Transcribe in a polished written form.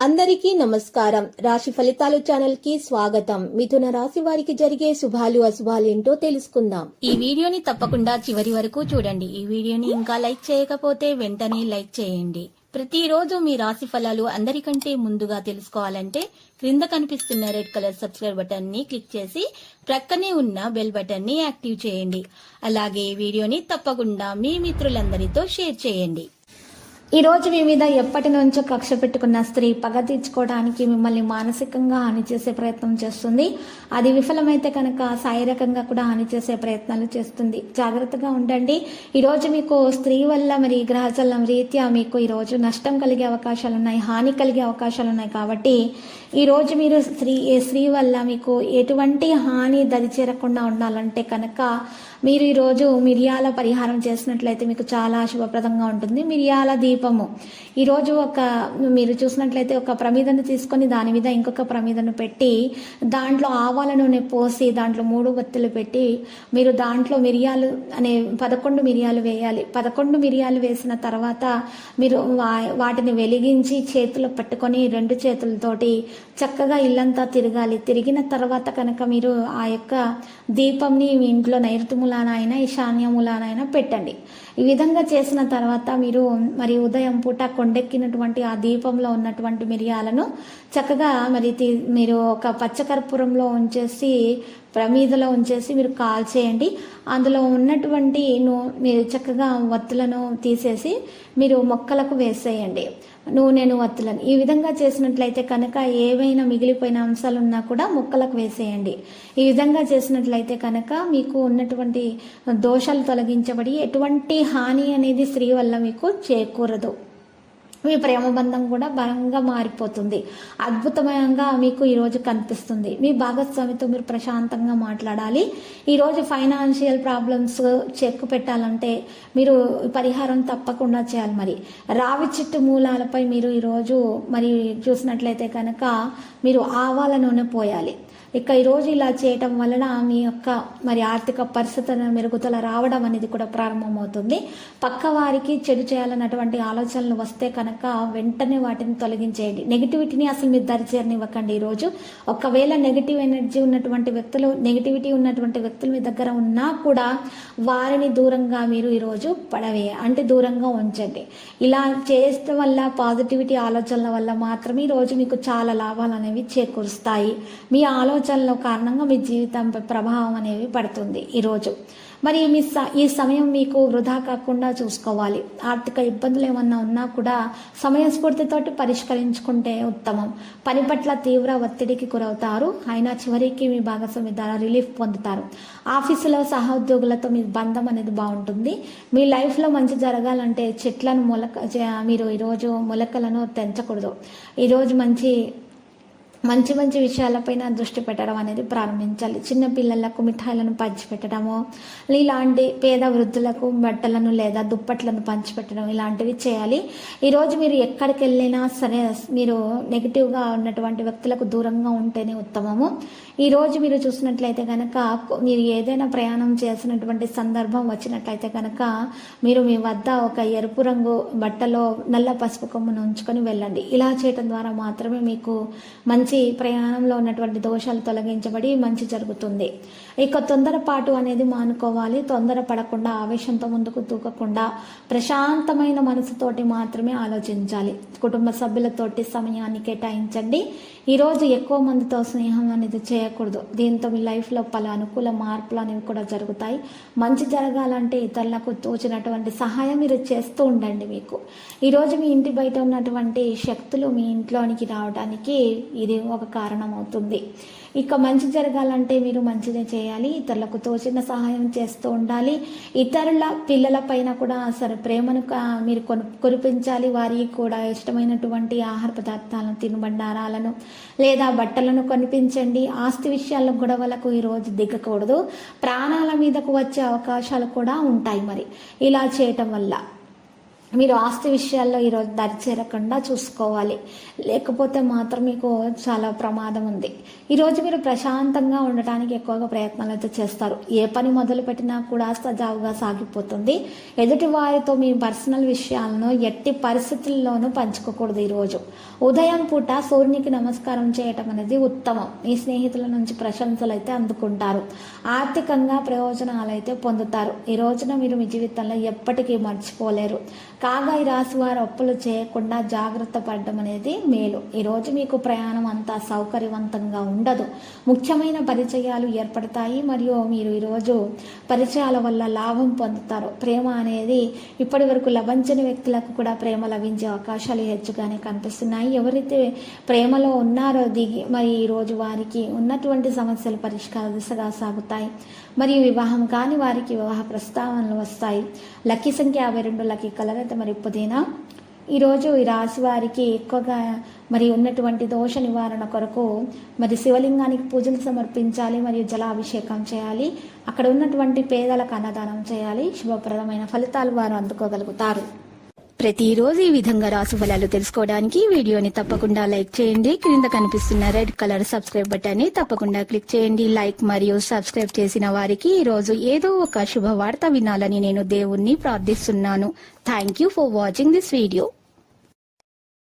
అందరికీ నమస్కారం. రాశి ఫలితాలు ఛానల్ కి స్వాగతం. మిథున రాశి వారికి జరిగే శుభాలు అశుభాలు ఏంటో తెలుసుకుందాం. ఈ వీడియోని తప్పకుండా చివరి వరకు చూడండి. ఈ వీడియోని ఇంకా లైక్ చేయకపోతే వెంటనే లైక్ చేయండి. ప్రతిరోజు మీ రాశి ఫలాలు అందరికంటే ముందుగా తెలుసుకోవాలంటే క్రింద కనిపిస్తున్న రెడ్ కలర్ సబ్స్క్రైబ్ బటన్ ని క్లిక్ చేసి ప్రక్కనే ఉన్న బెల్ బటన్ ని యాక్టివ్ చేయండి. అలాగే ఈ వీడియోని తప్పకుండా మీ మిత్రులందరితో షేర్ చేయండి. ఈ రోజు మీ మీద ఎప్పటి నుంచో కక్ష పెట్టుకున్న స్త్రీ పగ తీర్చుకోవడానికి మిమ్మల్ని మానసికంగా హాని చేసే ప్రయత్నం చేస్తుంది. అది విఫలమైతే కనుక శారీరకంగా కూడా హాని చేసే ప్రయత్నాలు చేస్తుంది. జాగ్రత్తగా ఉండండి. ఈ రోజు మీకు స్త్రీ వల్ల మరి గ్రహచలనం రీత్యా మీకు ఈ రోజు నష్టం కలిగే అవకాశాలు ఉన్నాయి, హాని కలిగే అవకాశాలు ఉన్నాయి. కాబట్టి ఈ రోజు మీరు స్త్రీ వల్ల మీకు ఎటువంటి హాని దరిచేరకుండా ఉండాలంటే కనుక మీరు ఈరోజు మిరియాల పరిహారం చేసినట్లయితే మీకు చాలా శుభప్రదంగా ఉంటుంది. మిరియాల దీపము ఈరోజు మీరు చూసినట్లయితే ఒక ప్రమిదను తీసుకొని దాని మీద ఇంకొక ప్రమిదను పెట్టి దాంట్లో ఆవాల నూనె పోసి దాంట్లో 3 వత్తులు పెట్టి మీరు దాంట్లో మిరియాలు 11 మిరియాలు వేయాలి. 11 మిరియాలు వేసిన తర్వాత మీరు వాటిని వెలిగించి చేతిలో పట్టుకొని 2 చేతులతోటి చక్కగా ఇల్లంతా తిరగాలి. తిరిగిన తర్వాత కనుక మీరు ఆ యొక్క దీపంని మీ ఇంట్లో నైరుతి మూలానైనా ఈశాన్య మూలానైనా పెట్టండి. ఈ విధంగా చేసిన తర్వాత మీరు మరి ఉదయం పూట కొండెక్కినటువంటి ఆ దీపంలో ఉన్నటువంటి మిరియాలను చక్కగా మీరు ఒక పచ్చకర్పూరంలో ఉంచేసి ప్రమీదలో ఉంచేసి మీరు కాల్చేయండి. అందులో ఉన్నటువంటి మీరు చక్కగా వత్తులను తీసేసి మీరు మొక్కలకు వేసేయండి, నూనెను వత్తులను. ఈ విధంగా చేసినట్లయితే కనుక ఏవైనా మిగిలిపోయిన అంశాలు ఉన్నా కూడా మొక్కలకు వేసేయండి. ఈ విధంగా చేసినట్లయితే కనుక మీకు ఉన్నటువంటి దోషాలు తొలగించబడి ఎటువంటి హాని అనేది స్త్రీ వల్ల మీకు చేకూరదు. మీ ప్రేమ బంధం కూడా బలంగా మారిపోతుంది. అద్భుతంగా మీకు ఈరోజు కనిపిస్తుంది. మీ భాగస్వామితో మీరు ప్రశాంతంగా మాట్లాడాలి. ఈరోజు ఫైనాన్షియల్ ప్రాబ్లమ్స్ చెక్ పెట్టాలంటే మీరు పరిహారం తప్పకుండా చేయాలి. మరి రావి చెట్టు మూలాలపై మీరు ఈరోజు మరి చూసినట్లయితే కనుక మీరు ఆవాల నూనె పోయాలి. ఈరోజు ఇలా చేయటం వలన మీ యొక్క మరి ఆర్థిక పరిస్థితుల మెరుగుదల రావడం అనేది కూడా ప్రారంభమవుతుంది. పక్క వారికి చెడు చేయాలన్నటువంటి ఆలోచనలు వస్తే కనుక వెంటనే వాటిని తొలగించేయండి. నెగిటివిటీని అసలు మీరు దరిచేరనివ్వకండి. ఈరోజు ఒకవేళ నెగిటివ్ ఎనర్జీ ఉన్నటువంటి నెగిటివిటీ ఉన్నటువంటి వ్యక్తులు మీ దగ్గర ఉన్నా కూడా వారిని దూరంగా మీరు ఈరోజు దూరంగా ఉంచండి. ఇలా చేయడం వల్ల పాజిటివిటీ ఆలోచనల వల్ల మాత్రమే ఈరోజు మీకు చాలా లాభాలు అనేవి చేకూరుస్తాయి. మీ ఆలోచనల కారణంగా మీ జీవితంపై ప్రభావం అనేవి పడుతుంది. ఈరోజు మరి ఈ సమయం మీకు వృధా కాకుండా చూసుకోవాలి. ఆర్థిక ఇబ్బందులు ఏమన్నా ఉన్నా కూడా సమయస్ఫూర్తితోటి పరిష్కరించుకుంటే ఉత్తమం. పని పట్ల తీవ్ర ఒత్తిడికి గురవుతారు, అయినా చివరికి మీ భాగస్వామి ద్వారా రిలీఫ్ పొందుతారు. ఆఫీసులో సహోద్యోగులతో మీ బంధం అనేది బాగుంటుంది. మీ లైఫ్లో మంచి జరగాలంటే చెట్లను మీరు ఈరోజు మొలకలను తెంచకూడదు. ఈరోజు మంచి విషయాలపైన దృష్టి పెట్టడం అనేది ప్రారంభించాలి. చిన్న పిల్లలకు మిఠాయిలను పంచిపెట్టడము, ఇలాంటి పేద వృద్ధులకు బట్టలను లేదా దుప్పట్లను పంచిపెట్టడం ఇలాంటివి చేయాలి. ఈరోజు మీరు ఎక్కడికి వెళ్ళినా సరే మీరు నెగిటివ్గా ఉన్నటువంటి వ్యక్తులకు దూరంగా ఉంటేనే ఉత్తమము. ఈరోజు మీరు చూసినట్లయితే కనుక మీరు ఏదైనా ప్రయాణం చేసినటువంటి సందర్భం వచ్చినట్లయితే కనుక మీరు మీ వద్ద ఒక ఎరుపు రంగు బట్టలో నల్ల పసుపు కొమ్మును ఉంచుకొని వెళ్ళండి. ఇలా చేయడం ద్వారా మాత్రమే మీకు మంచి ప్రయాణంలో ఉన్నటువంటి దోషాలు తొలగించబడి మంచి జరుగుతుంది. తొందరపాటు అనేది మానుకోవాలి. తొందరపడకుండా ఆవేశంతో ముందుకు దూకకుండా ప్రశాంతమైన మనసుతోటి మాత్రమే ఆలోచించాలి. కుటుంబ సభ్యులతోటి సమయాన్ని కేటాయించండి. ఈరోజు ఎక్కువ మందితో స్నేహం అనేది చేయకూడదు. దీంతో మీ లైఫ్లో పలు అనుకూల మార్పులు అనేవి కూడా జరుగుతాయి. మంచి జరగాలంటే ఇతరులకు తోచినటువంటి సహాయం మీరు చేస్తూ ఉండండి. మీకు ఈరోజు మీ ఇంటి బయట ఉన్నటువంటి శక్తులు మీ ఇంట్లోనికి రావడానికి ఇది ఒక కారణం అవుతుంది. మంచి జరగాలంటే మీరు మంచిదే చేయాలి. ఇతరులకు తోచిన సహాయం చేస్తూ ఉండాలి. ఇతరుల పిల్లల పైన కూడా ప్రేమను మీరు కురిపించాలి. వారికి కూడా ఇష్టమైనటువంటి ఆహార పదార్థాలను, తినుబండారాలను లేదా బట్టలను కొనిపించండి. ఆస్తి విషయాల్లో గొడవలకు ఈరోజు దిగకూడదు. ప్రాణాల మీదకు వచ్చే అవకాశాలు కూడా ఉంటాయి. మరి ఇలా చేయటం వల్ల మీరు ఆస్తి విషయాల్లో ఈరోజు దరిచేరకుండా చూసుకోవాలి, లేకపోతే మాత్రం మీకు చాలా ప్రమాదం ఉంది. ఈరోజు మీరు ప్రశాంతంగా ఉండటానికి ఎక్కువగా ప్రయత్నాలు అయితే చేస్తారు. ఏ పని మొదలు పెట్టినా కూడా సజావుగా సాగిపోతుంది. ఎదుటి వారితో మీ పర్సనల్ విషయాలను ఎట్టి పరిస్థితుల్లోనూ పంచుకోకూడదు. ఈరోజు ఉదయం పూట సూర్యునికి నమస్కారం చేయటం అనేది ఉత్తమం. మీ స్నేహితుల నుంచి ప్రశంసలు అయితే అందుకుంటారు. ఆర్థికంగా ప్రయోజనాలు అయితే పొందుతారు. ఈ రోజున మీరు మీ జీవితంలో ఎప్పటికీ మర్చిపోలేరు. కాగా ఈ రాశి వారు అప్పులు చేయకుండా జాగ్రత్త పడడం అనేది మేలు. ఈరోజు మీకు ప్రయాణం అంతా సౌకర్యవంతంగా ఉండదు. ముఖ్యమైన పరిచయాలు ఏర్పడతాయి మరియు మీరు ఈరోజు పరిచయాల వల్ల లాభం పొందుతారు. ప్రేమ అనేది ఇప్పటి వరకు లభించని వ్యక్తులకు కూడా ప్రేమ లభించే అవకాశాలు హెచ్చుగానే కనిపిస్తున్నాయి. ఎవరైతే ప్రేమలో ఉన్నారో మరి ఈరోజు వారికి ఉన్నటువంటి సమస్యలు పరిష్కార దిశగా సాగుతాయి. మరియు వివాహం కాని వారికి వివాహ ప్రస్తావనలు వస్తాయి. లక్కీ సంఖ్య 52, లక్కీ కలర్ అయితే మరి పుదీనా. ఈరోజు ఈ రాశి వారికి ఎక్కువగా మరి ఉన్నటువంటి దోష నివారణ కొరకు మరి శివలింగానికి పూజలు సమర్పించాలి మరియు జలాభిషేకం చేయాలి. అక్కడ ఉన్నటువంటి పేదలకు అన్నదానం చేయాలి. శుభప్రదమైన ఫలితాలు వారు అందుకోగలుగుతారు. ప్రతిరోజు ఈ విధంగా రాశి ఫలాలు తెలుసుకోవడానికి వీడియోని తప్పకుండా లైక్ చేయండి. క్రింద కనిపిస్తున్న రెడ్ కలర్ సబ్స్క్రైబ్ బటన్ ని తప్పకుండా క్లిక్ చేయండి. లైక్ మరియు సబ్స్క్రైబ్ చేసిన వారికి ఈ రోజు ఏదో ఒక శుభవార్త వినాలని నేను దేవుణ్ణి ప్రార్థిస్తున్నాను. Thank you for watching this video.